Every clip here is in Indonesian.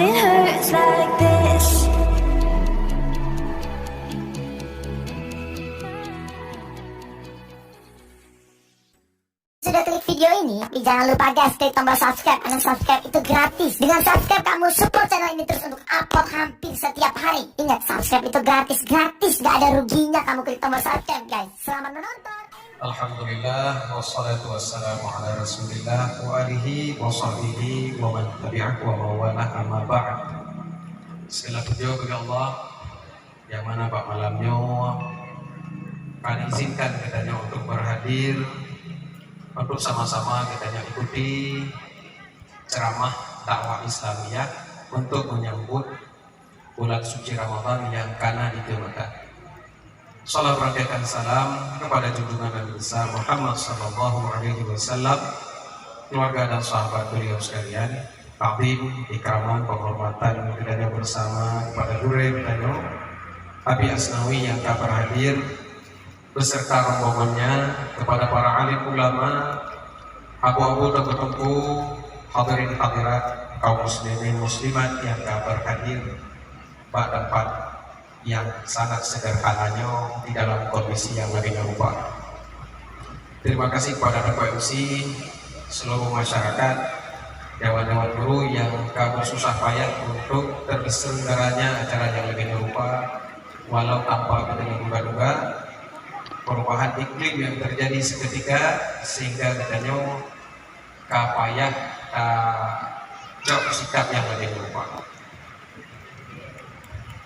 when it hurts like this. Sudah klik video ini, jangan lupa guys klik tombol subscribe, karena subscribe itu gratis. Dengan subscribe kamu support channel ini terus untuk upload hampir setiap hari. Ingat, subscribe itu gratis, gak ada ruginya kamu klik tombol subscribe guys. Selamat menonton. Alhamdulillah, wassalatu wassalamu ala rasulillah wa alihi wa sahbihi wa man tabi'ahu wa mawalah amma ba'd. Segala puji bagi Allah yang mana Pak malamnya kami izinkan katanya untuk berhadir untuk sama-sama katanya ikuti ceramah dakwah Islamiyah untuk menyambut bulan suci Ramadan yang kana ditemakan. Salam rangkaian salam kepada junjungan Nabi besar Muhammad sallallahu alaihi wasallam, keluarga dan sahabat beliau sekalian, takdim, ikraman, penghormatan kita bersama kepada Dure Danyo Abi Asnawi yang kabar hadir beserta rombongannya, kepada para alim ulama, abu-abu tengku-tengku, hadirin hadirat, kaum muslimin muslimat yang kabar hadir pada tempat yang sangat sederhananya di dalam kondisi yang lebih rupa. Terima kasih kepada Ketua MC, seluruh masyarakat, dewan-dewan guru yang kamu susah payah untuk terselenggaranya acara yang lebih rupa, walau tanpa duga-duga perubahan iklim yang terjadi seketika sehingga katanya kapayah jauh sikap yang lebih rupa.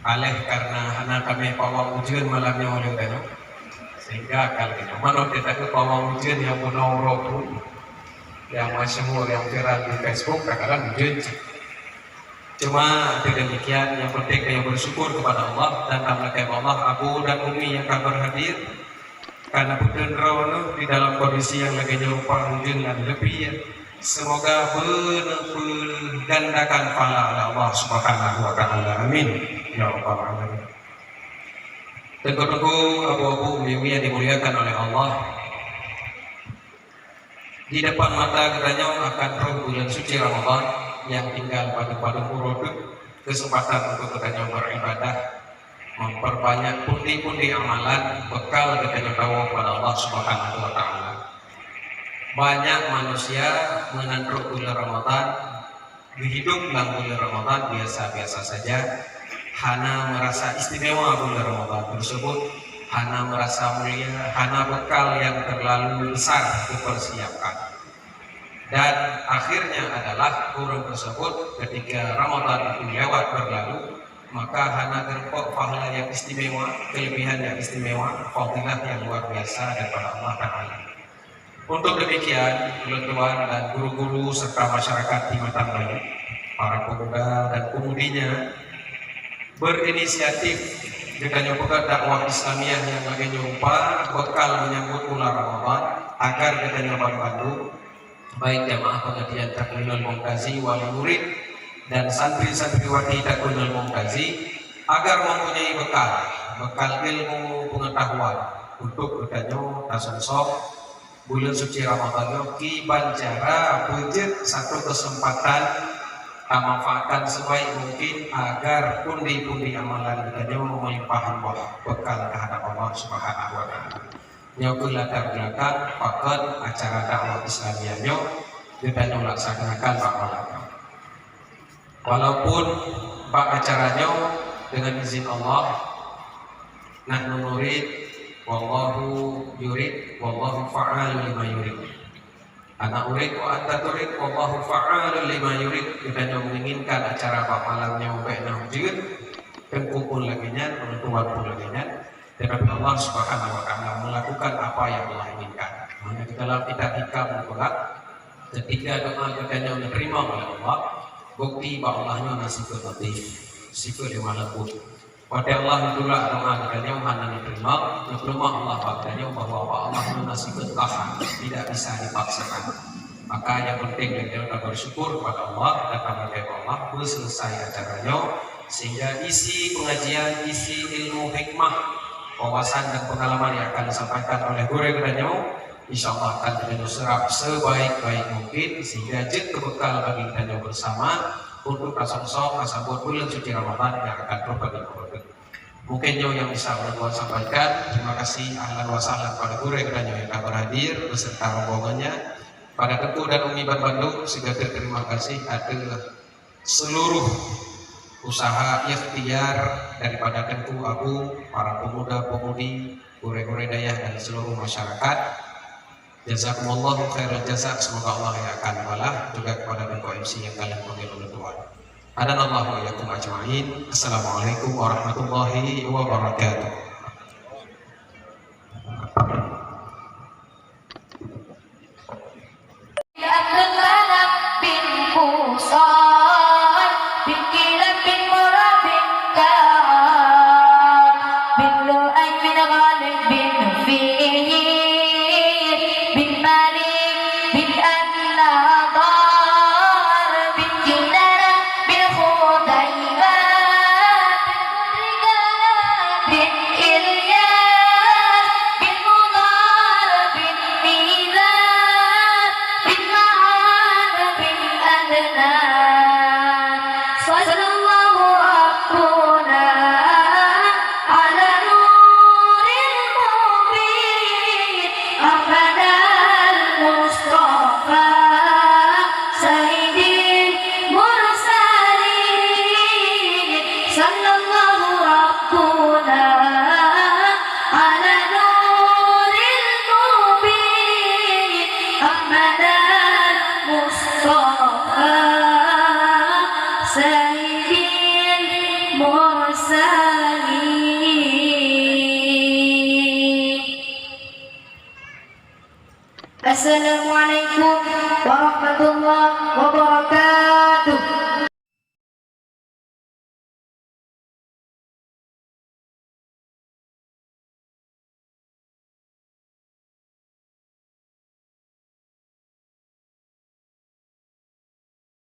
Alih karena anak kami pawang ujian malamnya oleh Dano, sehingga kalau kita mana kita ke pawang ujian yang menurut yang masyhur yang viral di Facebook kadang-kadang ujian. Cuma demikian, yang penting yang bersyukur kepada Allah dan amalkan Allah abu dan umi yang kabar hadir karena bukan rawanu di dalam kondisi yang lagi nyerupa ujian dan lebih ya. Semoga bergandakan pahala Allah Subhanahu wa taala. Amin. Ya Rabbal alamin. Tengku-tengku abu-abu umi yang dimuliakan oleh Allah. Di depan mata katanya akan roh bulan suci Ramadan yang tinggal pada padang uroduk, kesempatan untuk katanya beribadah, memperbanyak pundi-pundi amalan, bekal katanya tahu kepada Allah Subhanahu wa taala. Banyak manusia menanduk bulan Ramadan, hidup dalam bulan Ramadan biasa-biasa saja, hana merasa istimewa bulan Ramadan tersebut, hana merasa mulia, hana bekal yang terlalu besar dipersiapkan. Dan akhirnya adalah orang tersebut ketika Ramadan itu lewat berlalu, maka hana terpok pahala yang istimewa, kelebihan yang istimewa, fadilah yang luar biasa daripada Allah Ta'ala. Untuk demikian, tuan-tuan dan guru-guru serta masyarakat di Matangga, para pemuda dan pemudinya berinisiatif dengan pekerjaan dakwah Islamiyah yang lagi nyerupa bekal menyambut bulan Ramadan agar kita bantu baik jamaah pengajian Takwinul Mumtazi, wali murid dan santri-santriwati Takwinul Mumtazi agar mempunyai bekal ilmu pengetahuan untuk bertanya tasawuf bulan suci Ramadan ki bancara budget satu kesempatan manfaatkan sebaik mungkin agar pundi-pundi amalan kita melimpahkan bekal kehadap Allah Subhanahu wa taala. Nyokul latar belakang paket acara dakwah Islamiyahnya kita melaksanakan Pak malam. Walaupun Pak acaranya dengan izin Allah nahnu nurid wallahu yurid wallahu fa'alun lima yurid. Anak urid wa anta turid wallahu fa'alun lima yurid. Kita menginginkan acara Pak malamnya baiknya hujud dan kumpul lagi nya untuk waktu lagi nya, tetapi Allah Subhanahu wa taala melakukan apa yang Allah inginkan. Maka di dalam kitab hikam berat ketika doa katanya diterima oleh Allah, bukti bahwa Allahnya nasi kebatik sifat di mana pun. Pada Allah itulah doa katanya mana diterima, diterima Allah katanya bahwa Allah nasi ketahan tidak bisa dipaksakan. Maka yang penting kita bersyukur kepada Allah dan kepada Allah selesai acaranya, sehingga isi pengajian, isi ilmu hikmah, wawasan dan pengalaman yang akan disampaikan oleh guru katanya insya Allah akan kita serap sebaik-baik mungkin sehingga jadi bekal bagi kita bersama untuk prasongsong nasabut bulan suci Ramadan yang akan berbagi. Mungkin yang bisa berbuat sampaikan. Terima kasih ahlan wa sahlan pada guru yang telah berhadir beserta rombongannya. Pada Teguh dan Umi Bandung, segatir terima kasih atas seluruh usaha ikhtiar daripada Teguh Agung, para pemuda-pemudi, gure-gure dayah dan seluruh masyarakat. Jazakumullahu khairal jazak, semoga Allah yang akan balah juga kepada Bapak MC yang kalian panggil oleh Tuhan. Hadanallahu wa iyyakum ajma'in. Assalamualaikum warahmatullahi wabarakatuh. Musa